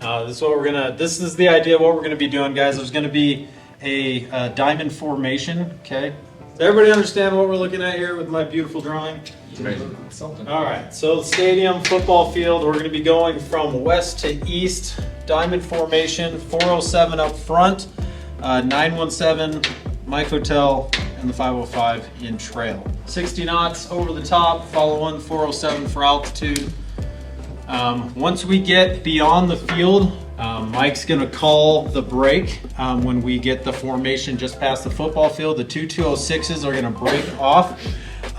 This is the idea of what we're gonna be doing, guys. There's gonna be a diamond formation, okay? Does everybody understand what we're looking at here with my beautiful drawing? Amazing. All right, so the stadium, football field, we're gonna be going from west to east, diamond formation, 407 up front, 917 Mike Hotel, and the 505 in trail. 60 knots over the top, follow on 407 for altitude. Once we get beyond the field, Mike's gonna call the break when we get the formation just past the football field. The two 206s are gonna break off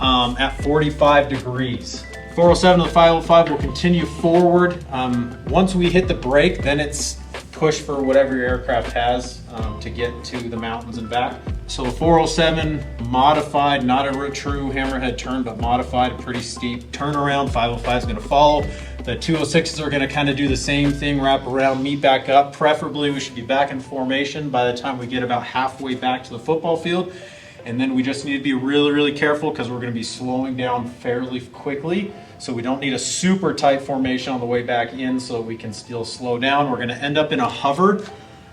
at 45 degrees. 407 to the 505 will continue forward. Once we hit the break, then it's push for whatever your aircraft has to get to the mountains and back. So the 407 modified, not a true hammerhead turn, but modified, a pretty steep turnaround. 505 is gonna follow. The 206s are gonna kind of do the same thing, wrap around, meet back up. Preferably we should be back in formation by the time we get about halfway back to the football field. And then we just need to be really, really careful because we're gonna be slowing down fairly quickly. So we don't need a super tight formation on the way back in so we can still slow down. We're gonna end up in a hover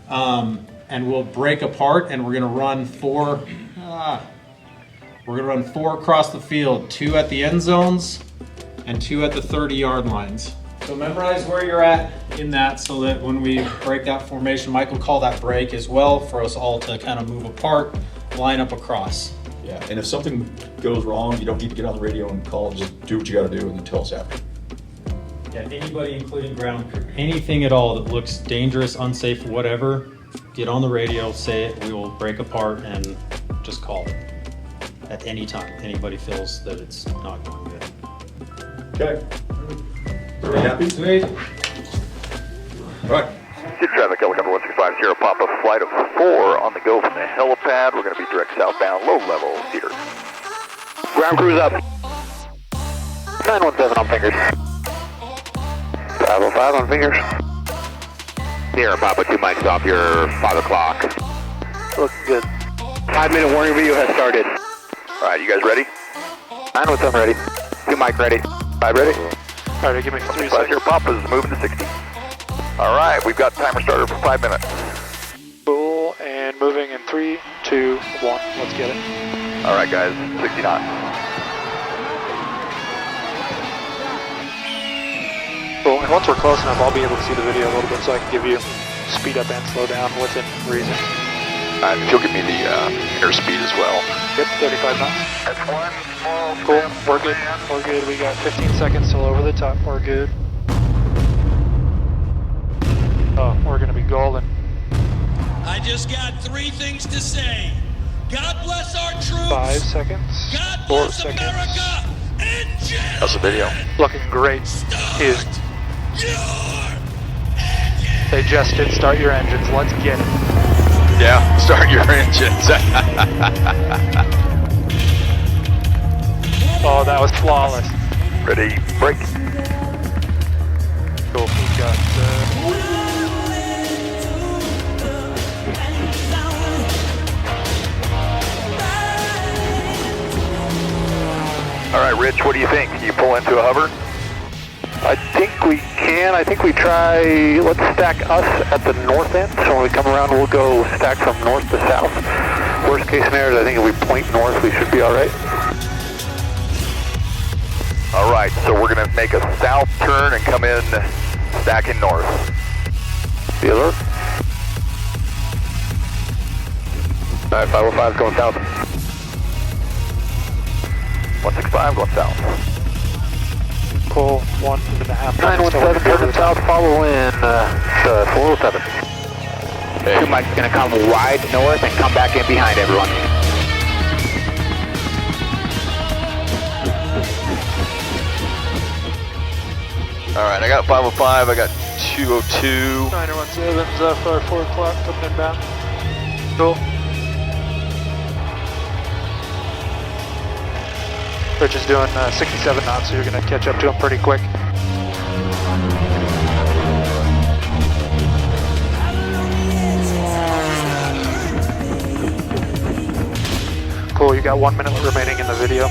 and we'll break apart and we're gonna run four across the field, 2 at the end zones and 2 at the 30-yard lines. So memorize where you're at in that so that when we break that formation, Mike will call that break as well for us all to kind of move apart, line up across. Yeah, and if something goes wrong, you don't need to get on the radio and call, just do what you gotta do and then tell us after. Yeah, anybody, including ground crew, anything at all that looks dangerous, unsafe, whatever, get on the radio, say it, we will break apart and just call it at any time. Anybody feels that it's not going good. Okay. Are we happy? Sweet. All right. Good traffic, helicopter 1650, Sierra Papa, flight of 4 on the go from the helipad. We're going to be direct southbound, low level, Cedar. Ground crews up. 917 on fingers. 505 on fingers. Sierra Papa, 2 mics off your 5 o'clock. Looking good. 5-minute warning video has started. All right, you guys ready? 917 ready. 2 mic ready. 5 ready? All right, give me 3 seconds. Sierra Papa's moving to 60. All right, we've got timer started for 5 minutes. Cool, and moving in 3, 2, 1. Let's get it. All right, guys, 60 knots. Cool, and once we're close enough, I'll be able to see the video a little bit so I can give you speed up and slow down within reason. And if you'll give me the airspeed as well. Yep, 35 knots. That's one small. Cool, we're good. We're good. We got 15 seconds till over the top. We're good. Oh, we're gonna be golden. I just got 3 things to say. God bless our troops. 5 seconds. God 4 bless seconds. America. And How's the video? Looking great. Is they just did start your engines. Let's get it. Yeah, start your engines. Oh, that was flawless. Ready, break. Cool. We got. All right, Rich, what do you think? Can you pull into a hover? I think we can. I think we try, let's stack us at the north end. So when we come around, we'll go stack from north to south. Worst case scenario is I think if we point north, we should be all right. All right, so we're going to make a south turn and come in stacking north. Be alert. All right, 505 is going south. 165 going south. Pull 1.5. 917 turning south, follow in 407. Okay. 2 mics going to come wide north and come back in behind everyone. All right, I got 505, I got 202. 917's for 4 o'clock coming inbound. Cool. Rich is doing 67 knots, so you're going to catch up to him pretty quick. Cool, you got 1 minute remaining in the video.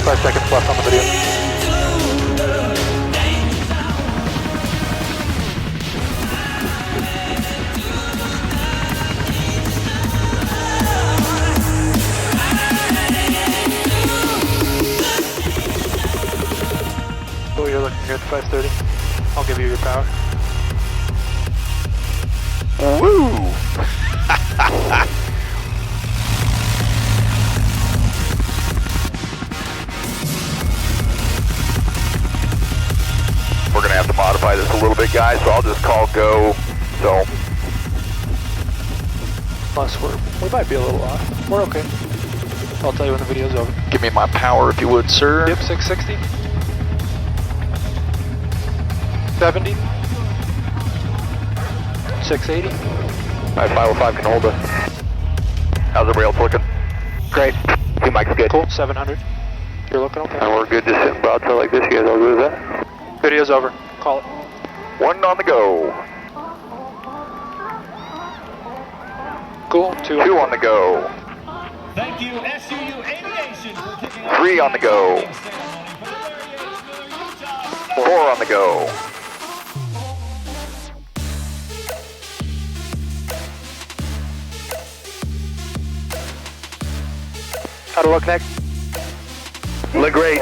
25 seconds left on the video. Oh, you're looking good, 530. I'll give you your power. Woo! We're gonna have to modify this a little bit, guys, so I'll just call go. So, Plus, we might be a little off. We're okay. I'll tell you when the video's over. give me my power if you would, sir. Yep, 660. 70. 680. My 505 can hold us. How's the rails looking? Great. Two mics good. Cool, 700. You're looking okay. And we're good just sitting broadside like this. You guys all good with that? Video's over. Call it. One on the go. Cool, two. Two on the go. Thank you, SUU Aviation, for kicking off. Three on the go. Ceremony for the 38th Miller Utah. Four on the go. How to look next? Look great.